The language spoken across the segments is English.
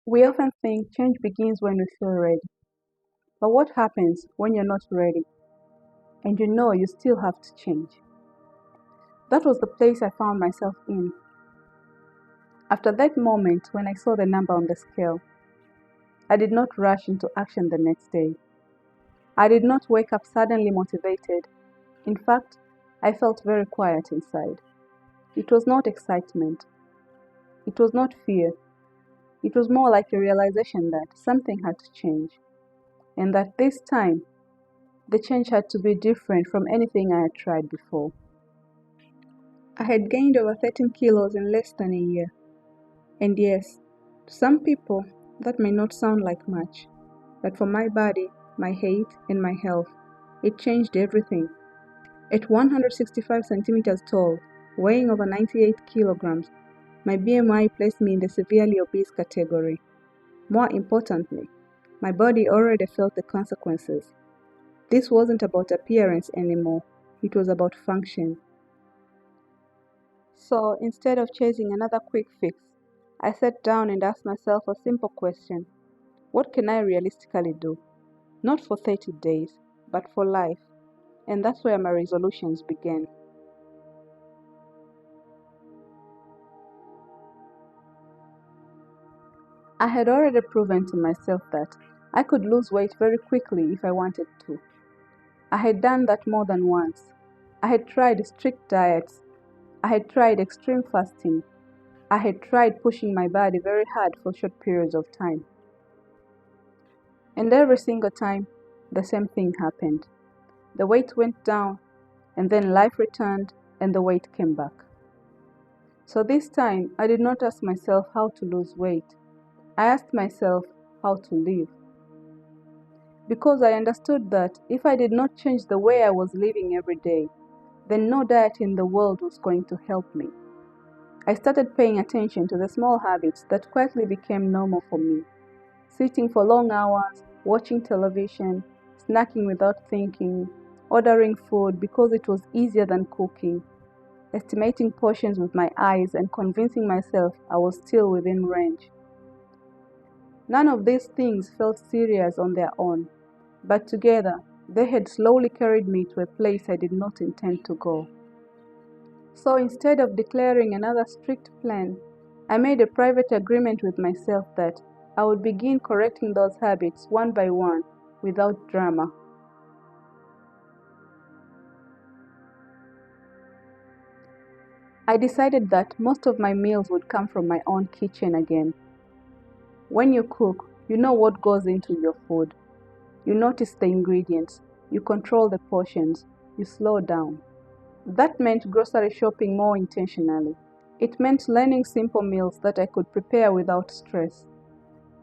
We often think change begins when we feel ready. But what happens when you're not ready and you know you still have to change? That was the place I found myself in. After that moment when I saw the number on the scale, I did not rush into action the next day. I did not wake up suddenly motivated. In fact, I felt very quiet inside. It was not excitement. It was not fear. It was more like a realization that something had to change, and that this time, the change had to be different from anything I had tried before. I had gained over 13 kilos in less than a year. And yes, to some people, that may not sound like much, but for my body, my height, and my health, it changed everything. At 165 centimeters tall, weighing over 98 kilograms, my BMI placed me in the severely obese category. More importantly, my body already felt the consequences. This wasn't about appearance anymore, it was about function. So instead of chasing another quick fix, I sat down and asked myself a simple question. What can I realistically do? Not for 30 days, but for life. And that's where my resolutions began. I had already proven to myself that I could lose weight very quickly if I wanted to. I had done that more than once. I had tried strict diets. I had tried extreme fasting. I had tried pushing my body very hard for short periods of time. And every single time, the same thing happened. The weight went down, and then life returned, and the weight came back. So this time, I did not ask myself how to lose weight. I asked myself how to live. Because I understood that if I did not change the way I was living every day, then no diet in the world was going to help me. I started paying attention to the small habits that quietly became normal for me. Sitting for long hours, watching television, snacking without thinking, ordering food because it was easier than cooking, estimating portions with my eyes and convincing myself I was still within range. None of these things felt serious on their own, but together they had slowly carried me to a place I did not intend to go. So instead of declaring another strict plan, I made a private agreement with myself that I would begin correcting those habits one by one without drama. I decided that most of my meals would come from my own kitchen again. When you cook, you know what goes into your food. You notice the ingredients, you control the portions, you slow down. That meant grocery shopping more intentionally. It meant learning simple meals that I could prepare without stress.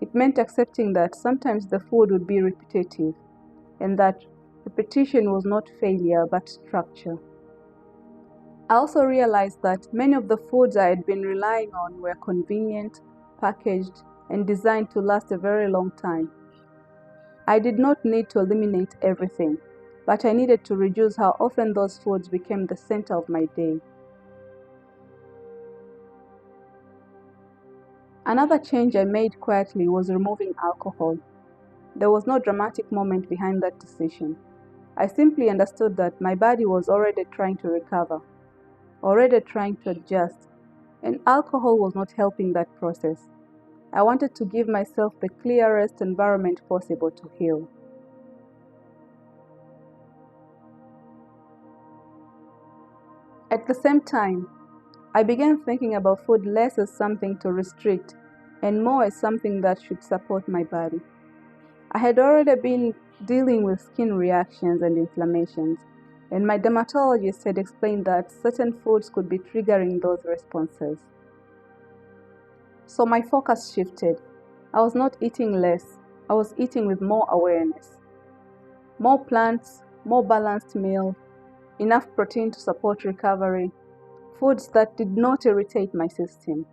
It meant accepting that sometimes the food would be repetitive, and that repetition was not failure but structure. I also realized that many of the foods I had been relying on were convenient, packaged, and designed to last a very long time. I did not need to eliminate everything, but I needed to reduce how often those foods became the center of my day. Another change I made quietly was removing alcohol. There was no dramatic moment behind that decision. I simply understood that my body was already trying to recover, already trying to adjust, and alcohol was not helping that process. I wanted to give myself the clearest environment possible to heal. At the same time, I began thinking about food less as something to restrict and more as something that should support my body. I had already been dealing with skin reactions and inflammations, and my dermatologist had explained that certain foods could be triggering those responses. So my focus shifted. I was not eating less, I was eating with more awareness. More plants, more balanced meal, enough protein to support recovery, foods that did not irritate my system.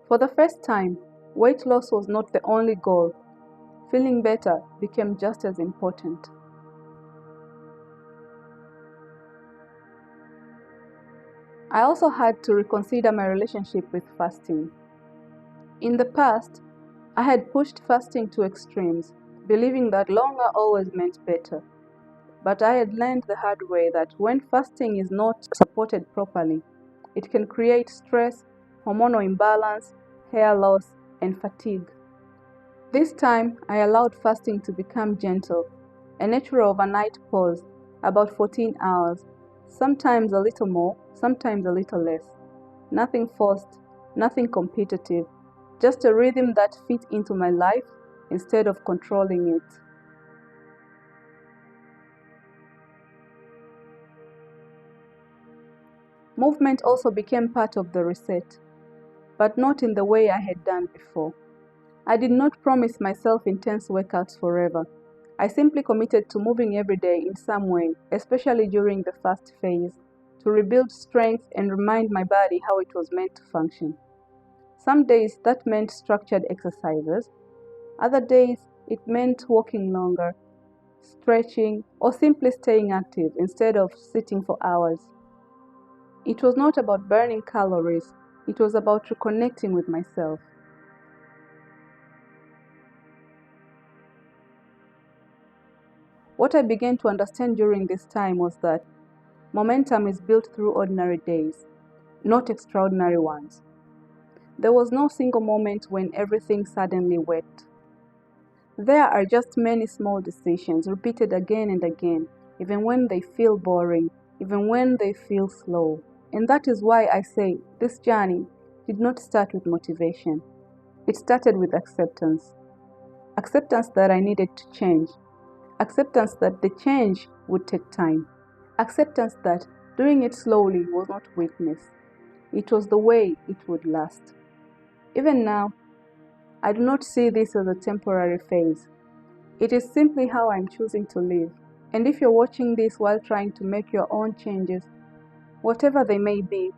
For the first time, weight loss was not the only goal. Feeling better became just as important. I also had to reconsider my relationship with fasting. In the past, I had pushed fasting to extremes, believing that longer always meant better. But I had learned the hard way that when fasting is not supported properly, it can create stress, hormonal imbalance, hair loss, and fatigue. This time, I allowed fasting to become gentle, a natural overnight pause, about 14 hours, sometimes a little more, sometimes a little less. Nothing forced, nothing competitive, just a rhythm that fit into my life instead of controlling it. Movement also became part of the reset, but not in the way I had done before. I did not promise myself intense workouts forever. I simply committed to moving every day in some way, especially during the fast phase, to rebuild strength and remind my body how it was meant to function. Some days that meant structured exercises. Other days it meant walking longer, stretching, or simply staying active instead of sitting for hours. It was not about burning calories, it was about reconnecting with myself. What I began to understand during this time was that momentum is built through ordinary days, not extraordinary ones. There was no single moment when everything suddenly worked. There are just many small decisions repeated again and again, even when they feel boring, even when they feel slow. And that is why I say this journey did not start with motivation. It started with acceptance. Acceptance that I needed to change. Acceptance that the change would take time. Acceptance that doing it slowly was not weakness. It was the way it would last. Even now, I do not see this as a temporary phase. It is simply how I'm choosing to live. And if you're watching this while trying to make your own changes, whatever they may be,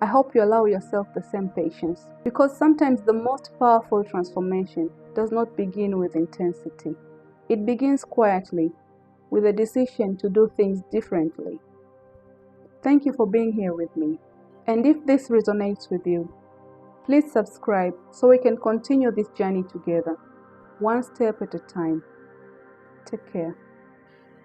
I hope you allow yourself the same patience. Because sometimes the most powerful transformation does not begin with intensity. It begins quietly, with a decision to do things differently. Thank you for being here with me. And if this resonates with you, please subscribe so we can continue this journey together, one step at a time. Take care.